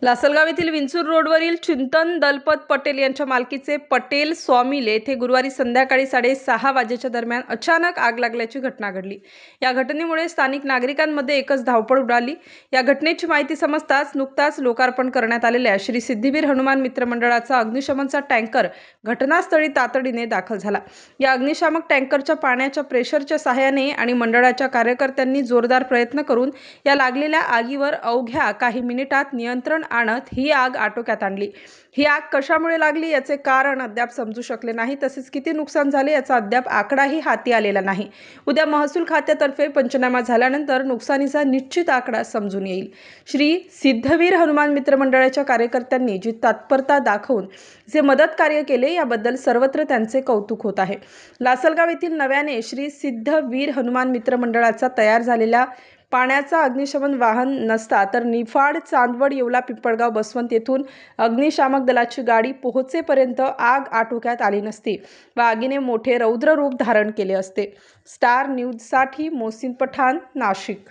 लासलगाव येथील विंचूर रोडवरील चिंतन दलपत पटेल यांच्या मालकीचे पटेल सॉमिल येथे गुरुवारी संध्याकाळी 6:30 वाजेच्या दरम्यान अचानक आग लागल्याची घटना घडली। या घटनेमुळे स्थानिक नागरिकांमध्ये एकच धावपळ उडाली। या घटनेची माहिती समजताच नुकताच लोकार्पण करण्यात आलेल्या श्री सिद्धवीर हनुमान मित्र मंडळाचा अग्निशमनचा टँकर घटनास्थळी तातडीने दाखल झाला। या अग्निशामक टँकरच्या पाण्याच्या प्रेशरच्या सहाय्याने आणि मंडळाच्या कार्यकर्त्यांनी जोरदार प्रयत्न करून या लागलेल्या आगीवर अवघ्या काही मिनिटात नियंत्रण आणत ही आग आटोक्यात आणली। ही आग कशामुळे लागली याचे कारण अद्याप समजू शकले नाही, तसेच किती नुकसान झाले याचा अद्याप आकडाही हाती आलेला नाही। उद्या महसूल खात्यातर्फे पंचनामा झाल्यानंतर नुकसानीचा निश्चित आकडा समजून येईल। श्री सिद्धवीर हनुमान मित्र मंडळाच्या कार्यकर्त्यांनी जी तत्परता दाखवून जे मदत कार्य केले याबद्दल सर्वत्र त्यांचे कौतुक होत आहे। लासलगाव येथील नव्याने श्री सिद्धवीर हनुमान मित्र मंडळाचा तयार झालेल्या पाण्याचा अग्निशमन वाहन नसता तर निफाड, चांदवड, येवला, पिंपळगाव, बसवंत येथून अग्निशामक दलाची गाडी पोहोचेपर्यंत आग आटोक्यात आली नसती व आगीने मोठे रौद्र रूप धारण केले असते। स्टार न्यूजसाठी मोहसिन पठाण, नाशिक।